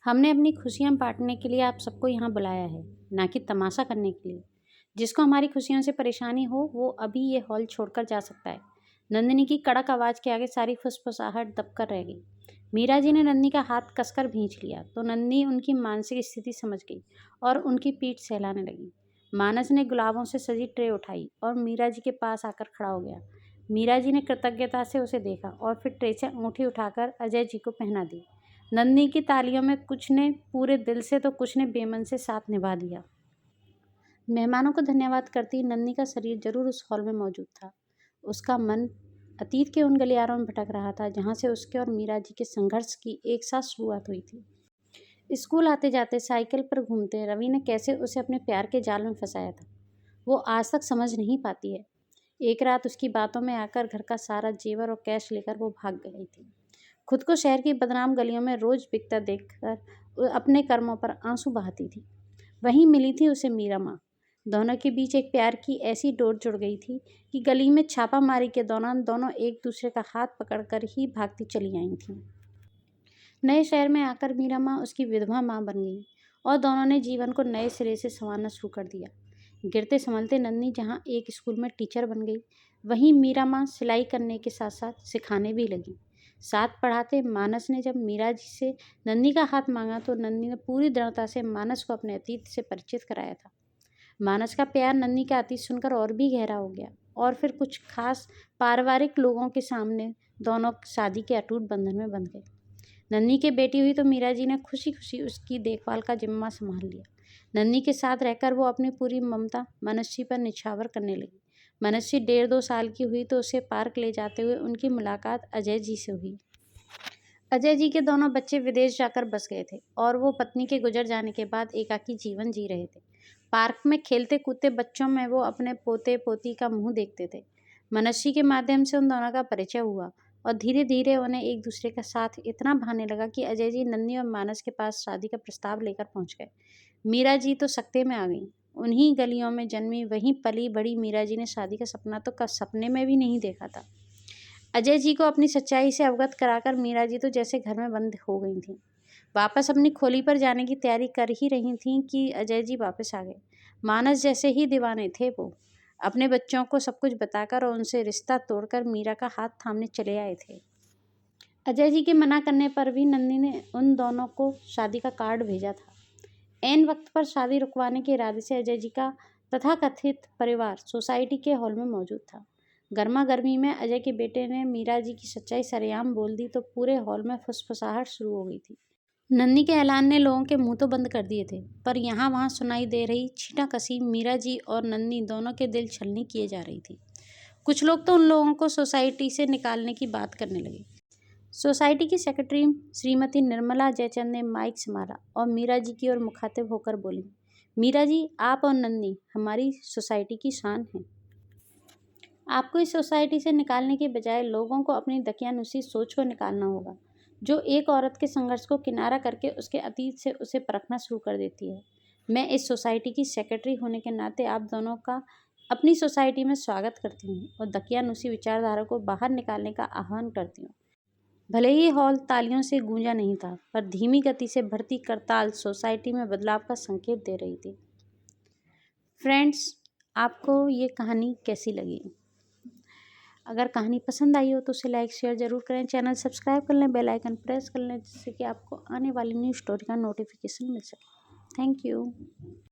हमने अपनी खुशियाँ बाँटने के लिए आप सबको यहाँ बुलाया है, ना कि तमाशा करने के लिए। जिसको हमारी खुशियों से परेशानी हो, वो अभी ये हॉल छोड़कर जा सकता है। नंदिनी की कड़क आवाज़ के आगे सारी फुसफुसाहट दबकर रह गई। मीरा जी ने नंदिनी का हाथ कसकर खींच लिया तो नंदिनी उनकी मानसिक स्थिति समझ गई और उनकी पीठ सहलाने लगी। मानस ने गुलाबों से सजी ट्रे उठाई और मीरा जी के पास आकर खड़ा हो गया। मीरा जी ने कृतज्ञता से उसे देखा और फिर ट्रे से अंगूठी उठाकर अजय जी को पहना दी। नंदिनी की तालियों में कुछ ने पूरे दिल से तो कुछ ने बेमन से साथ निभा दिया। मेहमानों को धन्यवाद करती नंदिनी का शरीर जरूर उस हॉल में मौजूद था। उसका मन अतीत के उन गलियारों में भटक रहा था जहाँ से उसके और मीरा जी के संघर्ष की एक साथ शुरुआत हुई थी। स्कूल आते जाते साइकिल पर घूमते रवि ने कैसे उसे अपने प्यार के जाल में फंसाया था, वो आज तक समझ नहीं पाती है। एक रात उसकी बातों में आकर घर का सारा जेवर और कैश लेकर वो भाग गई थी। खुद को शहर की बदनाम गलियों में रोज बिकता देखकर अपने कर्मों पर आंसू बहाती थी। वहीं मिली थी उसे मीरा माँ। दोनों के बीच एक प्यार की ऐसी डोर जुड़ गई थी कि गली में छापामारी के दौरान दोनों एक दूसरे का हाथ पकड़कर ही भागती चली आई थीं। नए शहर में आकर मीरा माँ उसकी विधवा माँ बन गई और दोनों ने जीवन को नए सिरे से संवारना शुरू कर दिया। गिरते संभलते नन्ही जहाँ एक स्कूल में टीचर बन गई, वहीं मीरा माँ सिलाई करने के साथ साथ सिखाने भी लगी। साथ पढ़ाते मानस ने जब मीरा जी से नन्ही का हाथ मांगा तो नन्ही ने पूरी दृढ़ता से मानस को अपने अतीत से परिचित कराया था। मानस का प्यार नन्ही का अतीत सुनकर और भी गहरा हो गया और फिर कुछ खास पारिवारिक लोगों के सामने दोनों शादी के अटूट बंधन में बंध गए। नन्ही की बेटी हुई तो मीरा जी ने खुशी खुशी उसकी देखभाल का जिम्मा संभाल लिया। नन्ही के साथ रहकर वो अपनी पूरी ममता मनस्वी पर निछावर करने लगी। मनस्वी 1.5-2 साल की हुई तो उसे पार्क ले जाते हुए उनकी मुलाकात अजय जी से हुई। अजय जी के दोनों बच्चे विदेश जाकर बस गए थे और वो पत्नी के गुजर जाने के बाद एकाकी जीवन जी रहे थे। पार्क में खेलते कूदते बच्चों में वो अपने पोते पोती का मुंह देखते थे। मनस्वी के माध्यम से उन दोनों का परिचय हुआ और धीरे धीरे उन्हें एक दूसरे का साथ इतना भाने लगा कि अजय जी नन्ही और मानस के पास शादी का प्रस्ताव लेकर पहुंच गए। मीरा जी तो सकते में आ गई। उन्हीं गलियों में जन्मी वहीं पली बड़ी मीरा जी ने शादी का सपना तो सपने में भी नहीं देखा था। अजय जी को अपनी सच्चाई से अवगत कराकर मीरा जी तो जैसे घर में बंद हो गई थीं। वापस अपनी खोली पर जाने की तैयारी कर ही रही थीं कि अजय जी वापस आ गए। मानस जैसे ही दीवाने थे वो अपने बच्चों को सब कुछ बताकर और उनसे रिश्ता तोड़कर मीरा का हाथ थामने चले आए थे। अजय जी के मना करने पर भी नंदिनी ने उन दोनों को शादी का कार्ड भेजा था। ऐन वक्त पर शादी रुकवाने के इरादे से अजय जी का तथाकथित परिवार सोसाइटी के हॉल में मौजूद था। गर्मा गर्मी में अजय के बेटे ने मीरा जी की सच्चाई सरेआम बोल दी तो पूरे हॉल में फुसफुसाहट शुरू हो गई थी। नन्ही के ऐलान ने लोगों के मुंह तो बंद कर दिए थे, पर यहाँ वहाँ सुनाई दे रही छींटाकशी मीरा जी और नन्ही दोनों के दिल छलनी किए जा रही थी। कुछ लोग तो उन लोगों को सोसाइटी से निकालने की बात करने लगे। सोसाइटी की सेक्रेटरी श्रीमती निर्मला जयचंद ने माइक संभाला और मीरा जी की ओर मुखातिब होकर बोली, मीरा जी, आप और नन्ही हमारी सोसाइटी की शान हैं। आपको इस सोसाइटी से निकालने के बजाय लोगों को अपनी दकियानुसी सोच को निकालना होगा, जो एक औरत के संघर्ष को किनारा करके उसके अतीत से उसे परखना शुरू कर देती है। मैं इस सोसाइटी की सेक्रेटरी होने के नाते आप दोनों का अपनी सोसाइटी में स्वागत करती हूँ और दकियानुसी विचारधारा को बाहर निकालने का आह्वान करती हूँ। भले ही हॉल तालियों से गूंजा नहीं था, पर धीमी गति से बढ़ती करताल सोसाइटी में बदलाव का संकेत दे रही थी। फ्रेंड्स, आपको ये कहानी कैसी लगी? अगर कहानी पसंद आई हो तो उसे लाइक शेयर ज़रूर करें, चैनल सब्सक्राइब कर लें, बेल आइकन प्रेस कर लें जिससे कि आपको आने वाली न्यू स्टोरी का नोटिफिकेशन मिल सके। Thank you.